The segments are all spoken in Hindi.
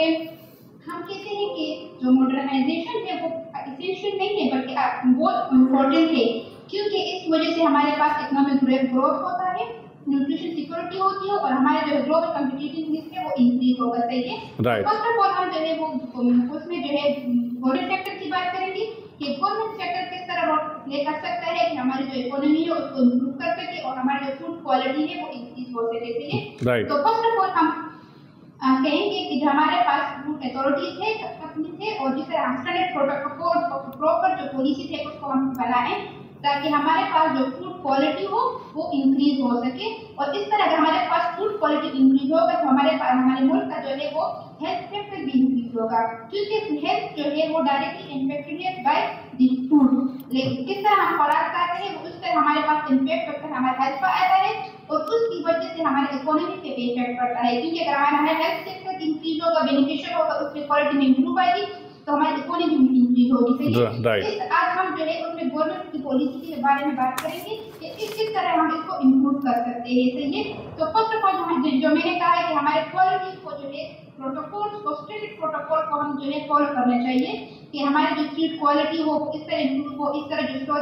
है हम कहते हैं कि जो मॉडर्नाइजेशन है वो एसेंशियल नहीं है बल्कि बहुत इम्पोर्टेंट है, क्योंकि इस वजह से हमारे पास इकोनॉमिक ग्रोथ होता है, न्यूट्रिशन सिक्योरिटी होती है और हमारे जो ग्लोबल कॉम्पिटिटिवनेस है वो इंक्रीज होगा। सही है। फर्स्ट ऑफ ऑल हम जो है वो उसमें जो है गवर्नमेंट सेक्टर की बात करेंगे कि गवर्नमेंट सेक्टर किस तरह रोल प्ले कर सकता है कि हमारी जो इकोनॉमी है उसको इम्प्रूव कर सके और हमारी जो फूड क्वालिटी है वो इंक्रीज हो सके। सही है। तो फर्स्ट ऑफ ऑल हम कहेंगे कि जो हमारे पास फूड अथॉरिटीज है कंपनीज है और जिसे हम स्टैंडर्ड प्रोटोकॉल प्रॉपर जो पॉलिसी है उसको हम बनाएं ताकि हमारे पास जो फूड क्वालिटी हो वो इंक्रीज हो सके। और इस तरह अगर हमारे पास फूड क्वालिटी इंक्रीज होगा तो हमारे मुल्क का जो है वो हेल्थ सेक्टर भी इंक्रीज होगा, क्योंकि हेल्थ जो है वो डायरेक्टली इम्पैक्टेड है बाय द फूड। लेकिन किस तरह हम खुराक खाते हैं उस तरह हमारे पास इम्पैक्ट करता है, हमारे हेल्थ पर आता है और उसकी वजह से हमारे इकोनॉमी पे भी इफेक्ट पड़ता है, क्योंकि अगर हमारा हेल्थ सेक्टर इंक्रीज होगा, बेनिफिशियल होगा, उसकी क्वालिटी में इंप्रूव आएगी तो हमारी इकोनॉमी में इंक्रीज होगी। आज हम जो है उसमें गवर्नमेंट की पॉलिसी के बारे में बात करेंगे कि किस तरह हम इसको इम्प्रूव कर सकते हैं। सही है। तो फर्स्ट ऑफ ऑल जो मैंने कहा है कि हमारे क्वालिटी को जो है प्रोटोकॉल को स्टैंडर्ड प्रोटोकॉल को हम जो है फॉलो करना चाहिए कि हमारी जो फूड क्वालिटी हो इस तरह इम्प्रूव हो, इस तरह जो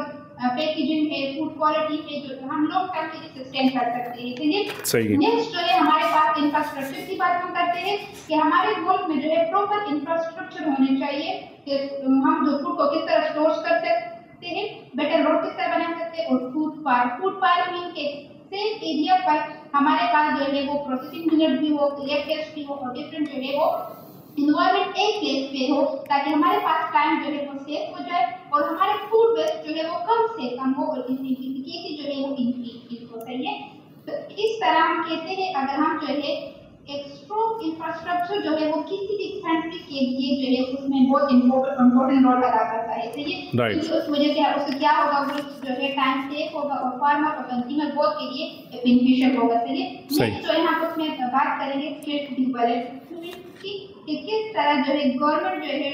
पैकेजिंग है, फूड क्वालिटी है जो हम लोग टर्म के लिए सस्टेन कर सकते हैं। इसलिए नेक्स्ट जो है हमारे पास इंफ्रास्ट्रक्चर की बात हम करते हैं कि हमारे मुल्क में जो है प्रॉपर इंफ्रास्ट्रक्चर होने चाहिए कि हम जो फूड को किस तरह स्टोर कर सकते हैं, बेटर रोड किस तरह बना सकते हैं और फूड पार्क मीन के सेम एरिया पर हमारे पास जो है वो प्रोसेसिंग यूनिट भी हो, इलेक्ट्रिसिटी हो और डिफरेंट जो है वो इन्वायरमेंट एक प्लेस पे हो ताकि हमारे पास टाइम जो है वो सेव हो जाए और हमारे फूड वेस्ट जो है वो कम से कम हो और इफिशिएंसी जो है वो इंक्रीज हो। सही है। तो इस तरह हम कहते हैं अगर हम जो है एक स्ट्रॉन्ग इंफ्रास्ट्रक्चर जो है वो किसी भी कंट्री के लिए जो है उसमें बहुत इम्पोर्टेंट रोल अदा करता है। सही है। क्योंकि उस वजह से उससे क्या होगा वो जो है टाइम सेव होगा और फार्मर और कंज्यूमर बोथ के लिए बेनिफिशियल होगा। सही है। नेक्स्ट जो है हम उसमें बात करेंगे स्टेट डेवलपमेंट की कि किस तरह जो है गवर्नमेंट जो है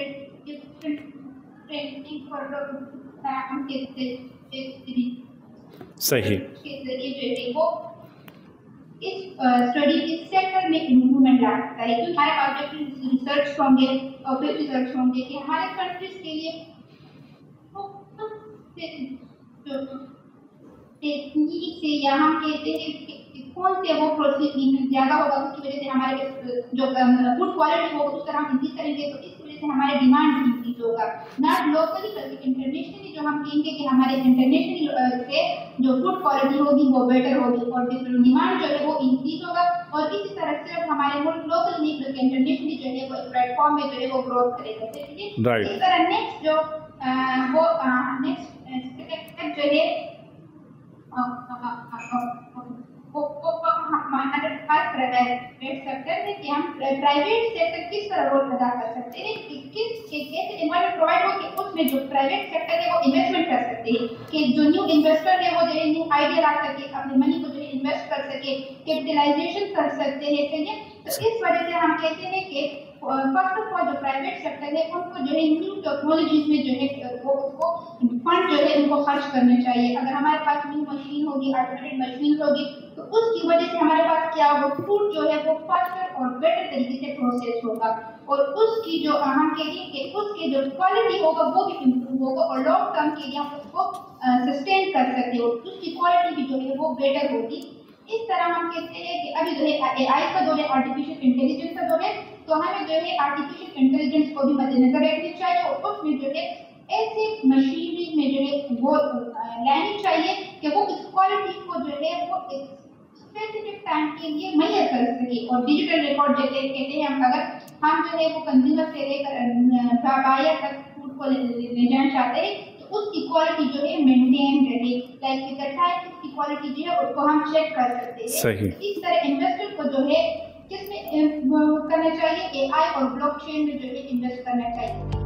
ट्रेनिंग प्रोग्राम के सही के जरिए जो है वो इस स्टडी इस सेक्टर में इम्प्रूवमेंट ला सकता है, क्योंकि हमारे पास जो रिसर्च होंगे और फिर रिसर्च होंगे कि हमारे कंट्रीज के लिए टेक्निक से या हम कहते हैं कि कौन से वो प्रोसेस ज़्यादा होगा उसकी वजह से हमारे जो फूड क्वालिटी होगा उस तरह हम इंक्रीज करेंगे तो इस वजह से हमारे डिमांड इंक्रीज होगा, नॉट लोकली बल्कि इंटरनेशनली। जो हम कहेंगे कि हमारे इंटरनेशनल से जो फूड क्वालिटी होगी वो बेटर होगी और डिमांड जो है वो इंक्रीज होगा और इसी तरह से हमारे मुल्क लोकल नहीं बल्कि इंटरनेशनली जो है वो प्लेटफॉर्म में जो है वो ग्रोथ करेगा। इस तरह नेक्स्ट जो वो नेक्स्ट जो है हमारे पास प्राइवेट सेक्टर है कि हम प्राइवेट सेक्टर किस तरह रोल अदा कर सकते हैं, कैसे एनवायरनमेंट प्रोवाइड हो कि उसमें जो प्राइवेट सेक्टर है वो इन्वेस्टमेंट कर सकते हैं कि जो न्यू इन्वेस्टर है वो जो है न्यू आइडिया ला सके, अपने मनी को जो है इन्वेस्ट कर सके, कैपिटलाइजेशन कर सकते हैं। ठीक है। तो इस वजह से हम कहते हैं कि फर्स्ट ऑफ ऑल जो प्राइवेट सेक्टर है उनको जो है न्यू टेक्नोलॉजीज में जो है वो उसको फंड जो है उनको खर्च करने चाहिए। अगर हमारे पास न्यू मशीन होगी, ऑटोमेटेड मशीन होगी तो उसकी वजह से हमारे पास क्या होगा, फूड जो है वो फास्टर और बेटर तरीके से प्रोसेस होगा और उसकी जो हम कहेंगे कि उसकी जो क्वालिटी होगा वो भी इम्प्रूव होगा और लॉन्ग टर्म के लिए हम उसको सस्टेन कर सकते हो, उसकी क्वालिटी भी जो है वो बेटर होगी। इस तरह हम कहते हैं कि अभी जो है एआई का दौर है, आर्टिफिशियल इंटेलिजेंस का दौर है, तो हमें जो है आर्टिफिशियल इंटेलिजेंस को भी मद्देनजर रखनी चाहिए और उसमें जो है ऐसे मशीनरी में जो है वो लानी चाहिए कि वो इस क्वालिटी को जो है वो एक स्पेसिफिक टाइम के लिए मुहैया कर सके। और डिजिटल रिकॉर्ड जैसे कहते हैं हम अगर हम जो है वो कंज्यूमर से लेकर बायर तक फूड को ले जाना चाहते हैं तो उसकी क्वालिटी जो है मेंटेन रहे, लाइक उसकी क्वालिटी जो है उसको हम चेक कर सकते हैं। सही। इस तरह इन्वेस्टर को जो है किसमें करना चाहिए, एआई और ब्लॉकचेन में जो है इन्वेस्ट करना चाहिए।